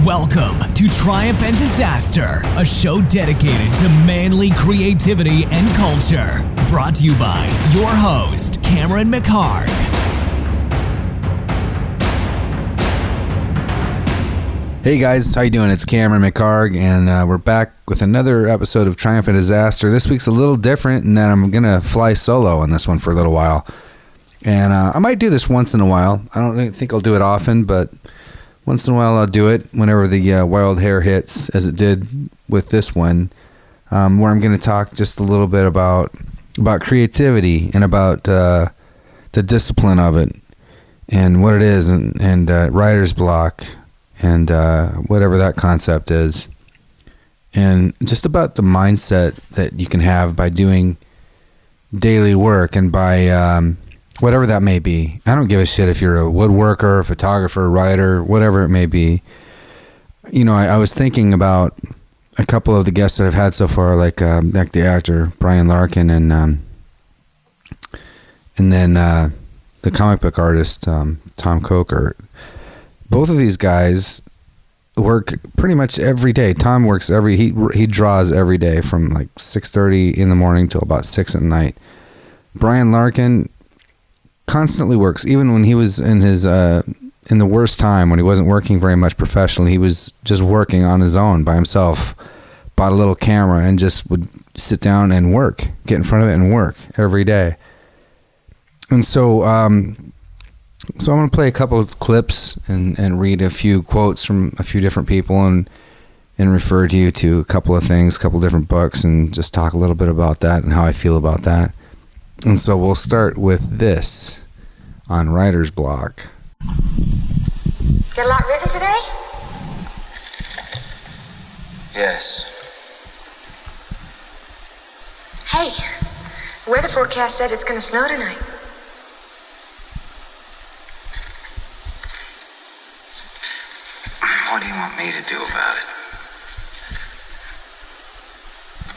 Welcome to Triumph and Disaster, a show dedicated to manly creativity and culture. Brought to you by your host, Cameron McHarg. Hey guys, how you doing? It's Cameron McHarg, and we're back with another episode of Triumph and Disaster. This week's a little different in that I'm going to fly solo on this one for a little while. And I might do this once in a while. I don't think I'll do it often, but once in a while I'll do it whenever the wild hair hits, as it did with this one, where I'm going to talk just a little bit about creativity and about the discipline of it and what it is and writer's block and whatever that concept is, and just about the mindset that you can have by doing daily work and by whatever that may be. I don't give a shit if you're a woodworker, a photographer, a writer, whatever it may be. You know, I was thinking about a couple of the guests that I've had so far, like the actor Brian Larkin and then the comic book artist Tom Coker. Both of these guys work pretty much every day. Tom works he draws every day from like 6:30 in the morning till about 6 at night. Brian Larkin constantly works, even when he was in his in the worst time when he wasn't working very much professionally. He was just working on his own by himself. Bought a little camera and just would sit down and work, get in front of it and work every day. And so So I'm going to play a couple of clips and read a few quotes from a few different people and refer to you to a couple of things, a couple of different books, and just talk a little bit about that and how I feel about that. And so we'll start with this on writer's block. Get a lot written today? Yes. Hey, the weather forecast said it's going to snow tonight. What do you want me to do about it?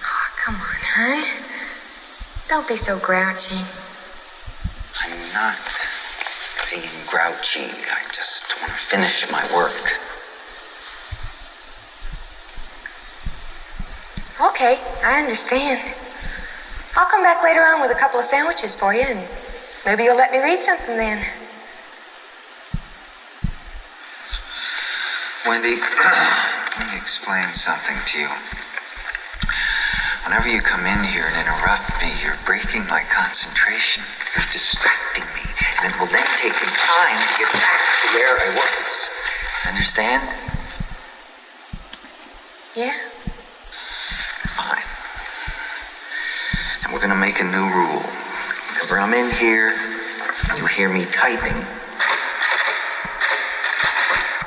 Oh, come on, hon. Don't be so grouchy. I'm not being grouchy. I just want to finish my work. Okay, I understand. I'll come back later on with a couple of sandwiches for you, and maybe you'll let me read something then. Wendy, let me explain something to you. Whenever you come in here and interrupt me, you're breaking my concentration. You're distracting me. And it will then take me time to get back to where I was. Understand? Yeah? Fine. And we're going to make a new rule. Whenever I'm in here, you hear me typing.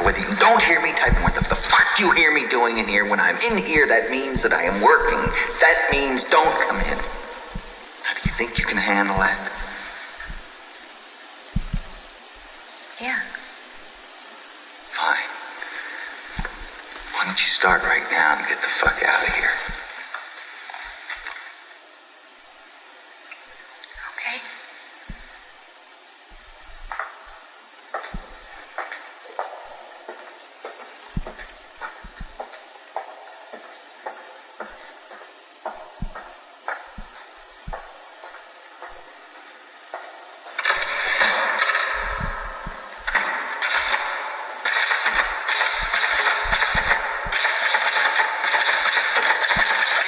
Whether you don't hear me typing, what the fuck you hear me doing in here, when I'm in here, that means that I am working. That means don't come in. How do you think you can handle that? Yeah. Fine. Why don't you start right now and get the fuck out of here? Okay.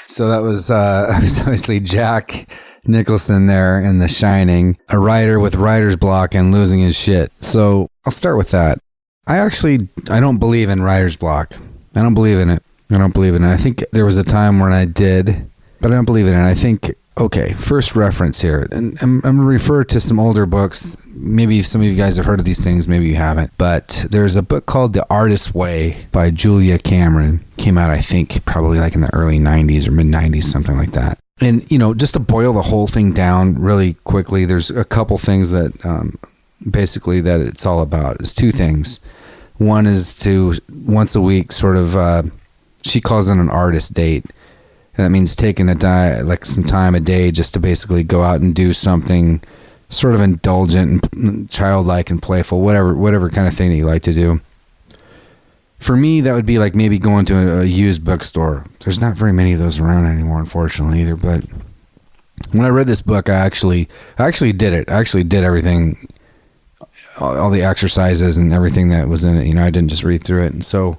So that was obviously Jack Nicholson there in The Shining, a writer with writer's block and losing his shit. So I'll start with that. I don't believe in writer's block. I don't believe in it. I think there was a time when I did, but I don't believe in it. I think, okay, first reference here, and I'm going to refer to some older books. Maybe some of you guys have heard of these things, maybe you haven't. But there's a book called The Artist's Way by Julia Cameron. Came out, I think, probably like in the early 90s or mid-90s, something like that. And, you know, just to boil the whole thing down really quickly, there's a couple things that basically that it's all about. It's two things. One is to once a week sort of, she calls it an artist date. And that means taking some time a day just to basically go out and do something sort of indulgent and childlike and playful, whatever kind of thing that you like to do. For me, that would be like maybe going to a used bookstore. There's not very many of those around anymore, unfortunately, either. But when I read this book, I actually did it. I actually did everything, all the exercises and everything that was in it. You know, I didn't just read through it. And so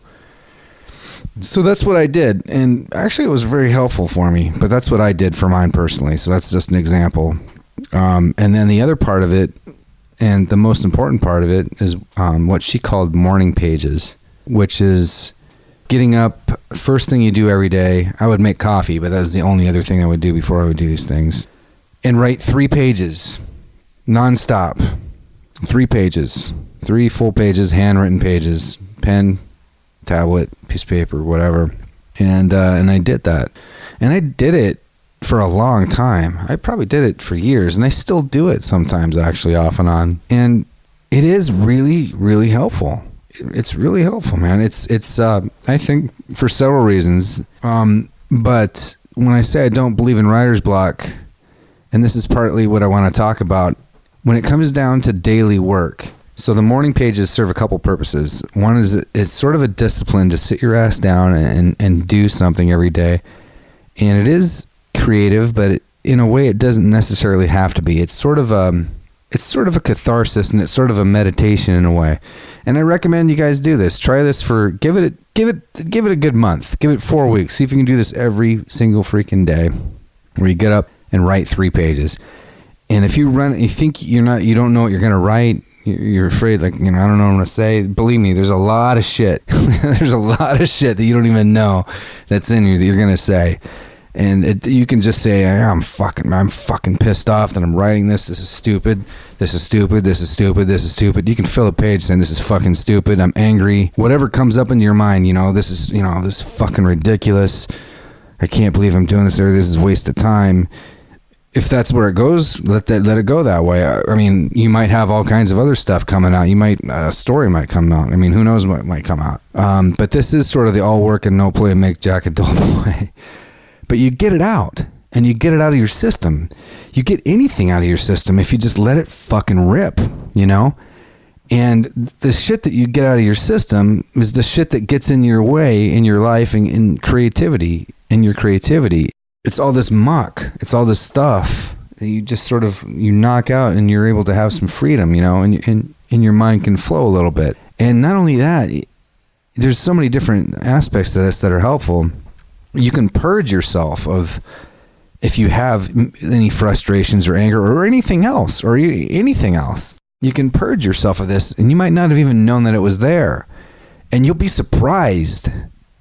that's what I did. And actually, it was very helpful for me. But that's what I did for mine personally. So that's just an example. And then the other part of it, and the most important part of it, is what she called morning pages, which is getting up, first thing you do every day. I would make coffee, but that was the only other thing I would do before I would do these things. And write 3 pages, nonstop. 3 pages, 3 full pages, handwritten pages, pen, tablet, piece of paper, whatever. And I did that. And I did it for a long time. I probably did it for years, and I still do it sometimes, actually, off and on. And it is really, really helpful. It's really helpful, man. It's I think for several reasons. But when I say I don't believe in writer's block, and this is partly what I want to talk about, when it comes down to daily work. So the morning pages serve a couple purposes. One is it's sort of a discipline to sit your ass down and do something every day. And it is creative, but in a way it doesn't necessarily have to be. It's sort of a catharsis, and it's sort of a meditation in a way. And I recommend you guys do this. Try this for give it a good month. Give it 4 weeks. See if you can do this every single freaking day, where you get up and write 3 pages. And if you think you don't know what you're going to write, you're afraid, like, you know, I don't know what I'm going to say. Believe me, there's a lot of shit. There's a lot of shit that you don't even know that's in you that you're going to say. And you can just say, I'm fucking pissed off that I'm writing this. This is stupid. This is stupid. This is stupid. This is stupid. You can fill a page saying this is fucking stupid. I'm angry. Whatever comes up into your mind, this is fucking ridiculous. I can't believe I'm doing this. Or this is a waste of time. If that's where it goes, let it go that way. I mean, you might have all kinds of other stuff coming out. A story might come out. I mean, who knows what might come out. But this is sort of the all work and no play make Jack a dull boy. But you get it out, and you get it out of your system. You get anything out of your system if you just let it fucking rip, you know? And the shit that you get out of your system is the shit that gets in your way in your life and in creativity, in your creativity. It's all this muck. It's all this stuff that you just sort of, you knock out, and you're able to have some freedom, you know, and your mind can flow a little bit. And not only that, there's so many different aspects to this that are helpful. You can purge yourself of, if you have any frustrations or anger or anything else, you can purge yourself of this, and you might not have even known that it was there. And you'll be surprised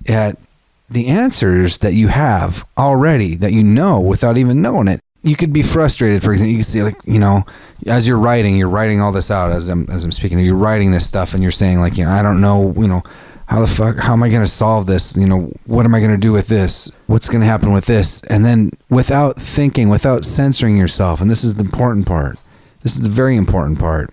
at the answers that you have already, that you know without even knowing it. You could be frustrated, for example. You can see, like, you know, as you're writing all this out as I'm speaking, you're writing this stuff, and you're saying, like, you know, I don't know, you know, how am I going to solve this? You know, what am I going to do with this? What's going to happen with this? And then without thinking, without censoring yourself, and this is the important part. This is the very important part.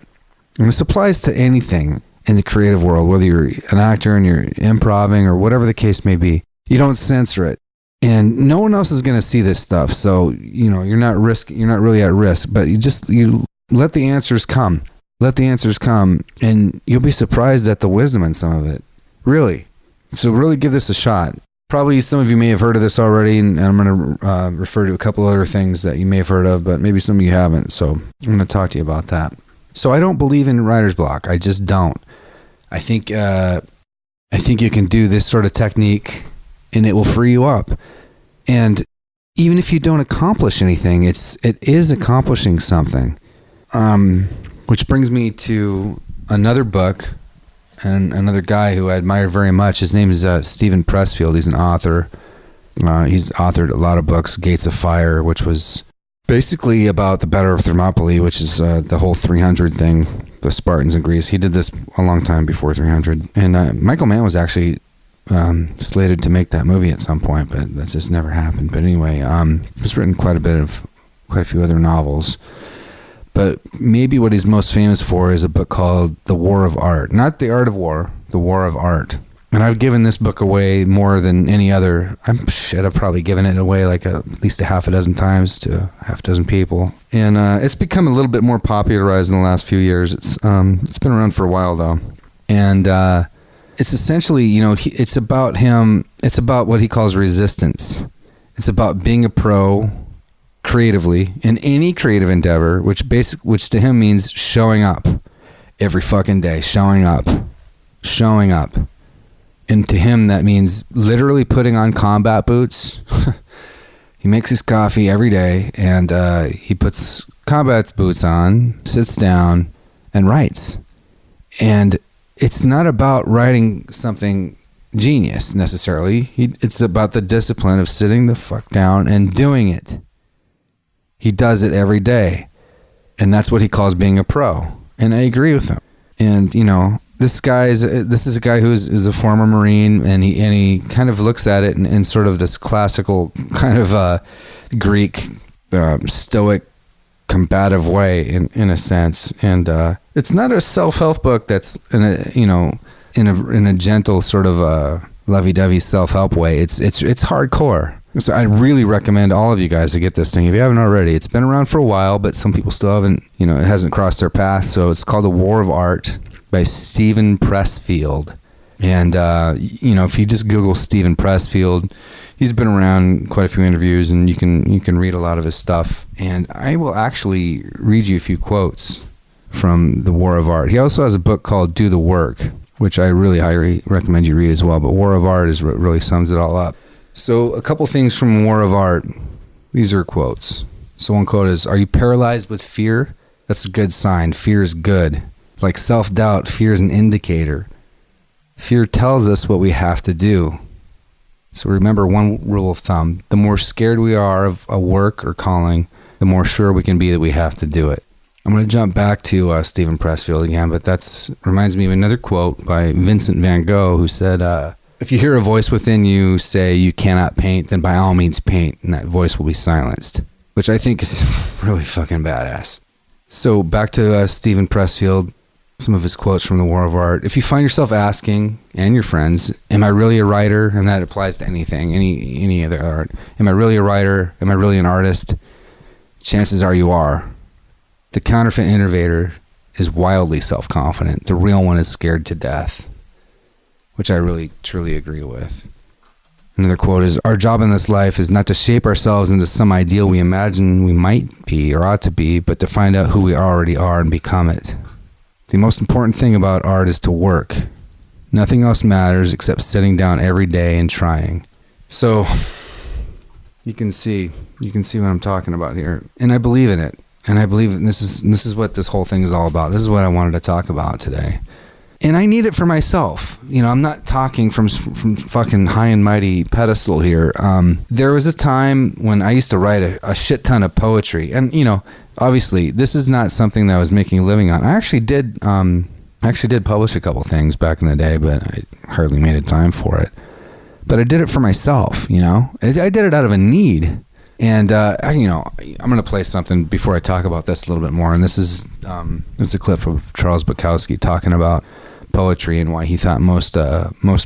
And this applies to anything in the creative world, whether you're an actor and you're improvising or whatever the case may be. You don't censor it. And no one else is going to see this stuff. So, you know, you're not really at risk, but you let the answers come. Let the answers come, and you'll be surprised at the wisdom in some of it. Really. So really give this a shot. Probably some of you may have heard of this already, and I'm going to refer to a couple other things that you may have heard of, but maybe some of you haven't. So I'm going to talk to you about that. So I don't believe in writer's block. I just don't. I think you can do this sort of technique, and it will free you up. And even if you don't accomplish anything, it is accomplishing something. Which brings me to another book and another guy who I admire very much. His name is Steven Pressfield. He's an author. He's authored a lot of books. Gates of Fire, which was basically about the Battle of Thermopylae, which is the whole 300 thing, the Spartans in Greece. He did this a long time before 300. And Michael Mann was actually slated to make that movie at some point, but that's just never happened. But anyway, he's written quite a few other novels. But maybe what he's most famous for is a book called The War of Art. Not The Art of War, The War of Art. And I've given this book away more than any other. I've probably given it away like at least a half a dozen times to half a dozen people. And it's become a little bit more popularized in the last few years. It's been around for a while, though. And it's essentially, it's about him. It's about what he calls resistance. It's about being a pro creatively in any creative endeavor, which to him means showing up every fucking day, showing up. And to him, that means literally putting on combat boots. He makes his coffee every day, and he puts combat boots on, sits down, and writes. And it's not about writing something genius necessarily. It's about the discipline of sitting the fuck down and doing it. He does it every day. And that's what he calls being a pro. And I agree with him. And, this is a guy who is a former Marine, and he kind of looks at it in sort of this classical kind of Greek stoic combative way in a sense. And it's not a self-help book that's in a gentle sort of lovey-dovey self-help way. It's hardcore. So I really recommend all of you guys to get this thing if you haven't already. It's been around for a while, but some people still haven't, it hasn't crossed their path. So it's called The War of Art by Stephen Pressfield. And, if you just Google Stephen Pressfield, he's been around quite a few interviews, and you can read a lot of his stuff. And I will actually read you a few quotes from The War of Art. He also has a book called Do the Work, which I really highly recommend you read as well. But War of Art is what really sums it all up. So a couple things from War of Art. These are quotes. So one quote is, "Are you paralyzed with fear? That's a good sign. Fear is good. Like self-doubt, fear is an indicator. Fear tells us what we have to do. So remember one rule of thumb. The more scared we are of a work or calling, the more sure we can be that we have to do it." I'm going to jump back to Stephen Pressfield again, but that reminds me of another quote by Vincent van Gogh, who said, "If you hear a voice within you say you cannot paint, then by all means paint, and that voice will be silenced," which I think is really fucking badass. So back to Stephen Pressfield, some of his quotes from The War of Art. "If you find yourself asking, and your friends, am I really a writer?" And that applies to anything, any other art. "Am I really a writer? Am I really an artist?" Chances are you are. The counterfeit innovator is wildly self-confident. The real one is scared to death, which I really, truly agree with. Another quote is, "Our job in this life is not to shape ourselves into some ideal we imagine we might be or ought to be, but to find out who we already are and become it. The most important thing about art is to work. Nothing else matters except sitting down every day and trying." So you can see what I'm talking about here. And I believe in it. And I believe this is what this whole thing is all about. This is what I wanted to talk about today. And I need it for myself. I'm not talking from fucking high and mighty pedestal here. There was a time when I used to write a shit ton of poetry. And, obviously, this is not something that I was making a living on. I actually did publish a couple things back in the day, but I hardly made a time for it. But I did it for myself, I did it out of a need. And, I'm going to play something before I talk about this a little bit more. And this is a clip of Charles Bukowski talking about poetry and why he thought most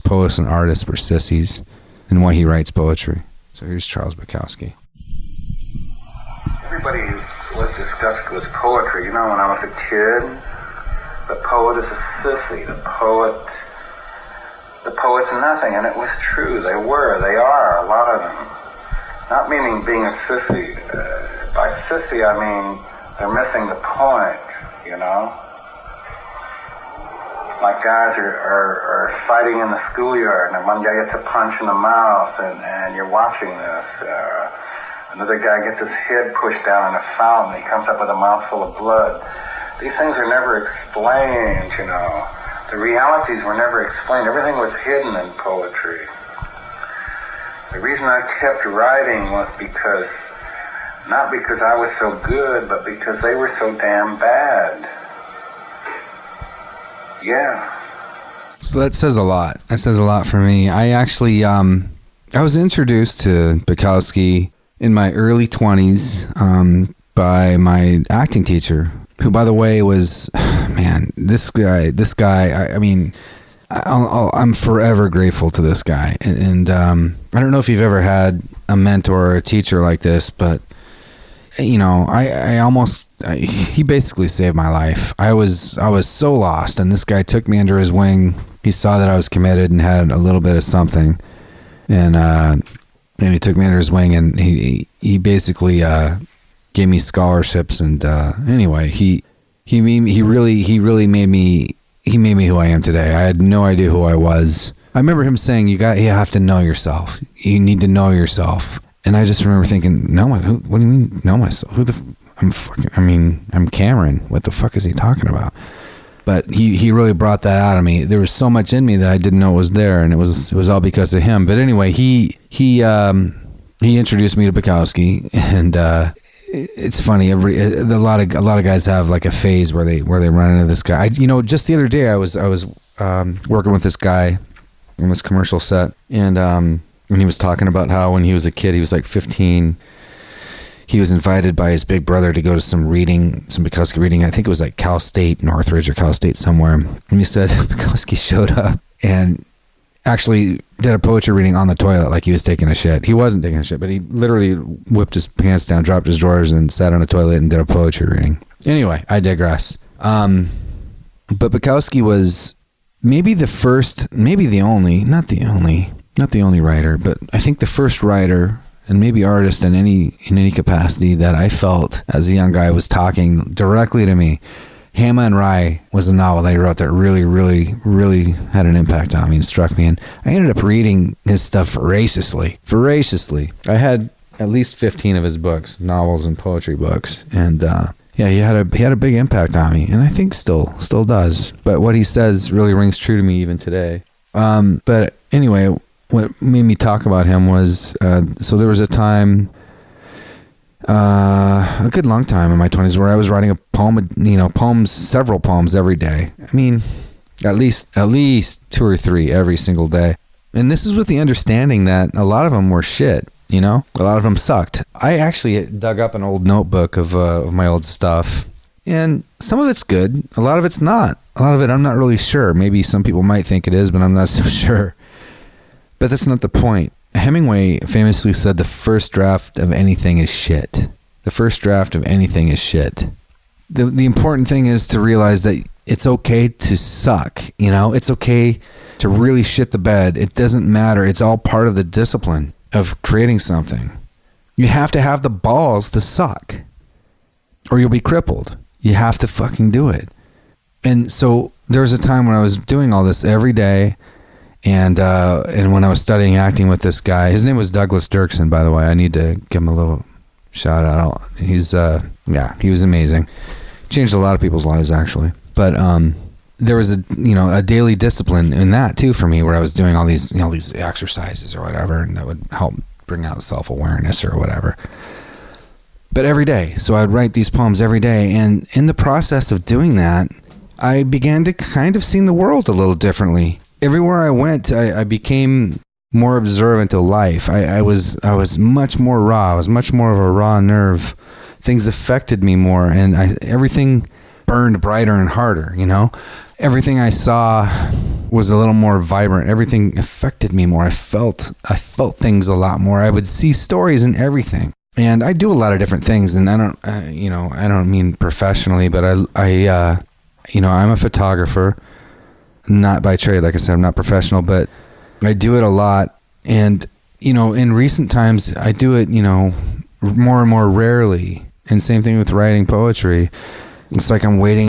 poets and artists were sissies and why he writes poetry. So here's Charles Bukowski. Everybody was disgusted with poetry. When I was a kid, the poet is a sissy. The poet's nothing. And it was true. They are, a lot of them. Not meaning being a sissy. By sissy, I mean they're missing the point, Like guys are fighting in the schoolyard, and one guy gets a punch in the mouth, and you're watching this. Another guy gets his head pushed down in a fountain. He comes up with a mouthful of blood. These things are never explained, The realities were never explained. Everything was hidden in poetry. The reason I kept writing was not because I was so good, but because they were so damn bad. Yeah. So that says a lot. That says a lot for me. I actually, I was introduced to Bukowski in my early 20s by my acting teacher, who, by the way, was, this guy, I'm forever grateful to this guy. And I don't know if you've ever had a mentor or a teacher like this, but, he basically saved my life. I was so lost, and this guy took me under his wing he saw that I was committed and had a little bit of something, and he took me under his wing, and he basically gave me scholarships, and anyway, he really made me who I am today. I had no idea who I was. I remember him saying, you have to know yourself. You need to know yourself. And I just remember thinking, what do you mean know myself? I'm Cameron. What the fuck is he talking about? But he really brought that out of me. There was so much in me that I didn't know was there, and it was all because of him. But anyway, he introduced me to Bukowski, and it's funny. A lot of guys have like a phase where they run into this guy. Just the other day I was working with this guy on this commercial set, and he was talking about how when he was a kid, he was like 15. He was invited by his big brother to go to some Bukowski reading. I think it was like Cal State, Northridge or Cal State somewhere. And he said Bukowski showed up and actually did a poetry reading on the toilet like he was taking a shit. He wasn't taking a shit, but he literally whipped his pants down, dropped his drawers, and sat on a toilet and did a poetry reading. Anyway, I digress. But Bukowski was maybe the first, maybe the only, not the only writer, but I think the first writer and maybe artist in any capacity that I felt as a young guy was talking directly to me. Hama and Rye was a novel that he wrote that really, really, really had an impact on me and struck me. And I ended up reading his stuff voraciously. I had at least 15 of his books, novels and poetry books. And he had a big impact on me, and I think still does. But what he says really rings true to me even today. But anyway, what made me talk about him was, so there was a time, a good long time in my 20s where I was writing a poem, several poems every day. I mean, at least 2 or 3 every single day. And this is with the understanding that a lot of them were shit, a lot of them sucked. I actually dug up an old notebook of my old stuff, and some of it's good. A lot of it's not. A lot of it I'm not really sure. Maybe some people might think it is, but I'm not so sure. But that's not the point. Hemingway famously said the first draft of anything is shit. The first draft of anything is shit. The important thing is to realize that it's okay to suck, It's okay to really shit the bed. It doesn't matter. It's all part of the discipline of creating something. You have to have the balls to suck, or you'll be crippled. You have to fucking do it. And so there was a time when I was doing all this every day, and when I was studying acting with this guy, his name was Douglas Dirksen, by the way. I need to give him a little shout out. He's he was amazing. Changed a lot of people's lives, actually. But there was a daily discipline in that too for me, where I was doing all these these exercises or whatever, and that would help bring out self-awareness or whatever. But every day, so I'd write these poems every day, and in the process of doing that, I began to kind of see the world a little differently. Everywhere I went, I became more observant of life. I was much more raw. I was much more of a raw nerve. Things affected me more, and everything burned brighter and harder. Everything I saw was a little more vibrant. Everything affected me more. I felt things a lot more. I would see stories in everything. And I do a lot of different things, and I don't mean professionally, but I'm a photographer. Not by trade, like I said, I'm not professional, but I do it a lot. And, in recent times, I do it, more and more rarely. And same thing with writing poetry. It's like I'm waiting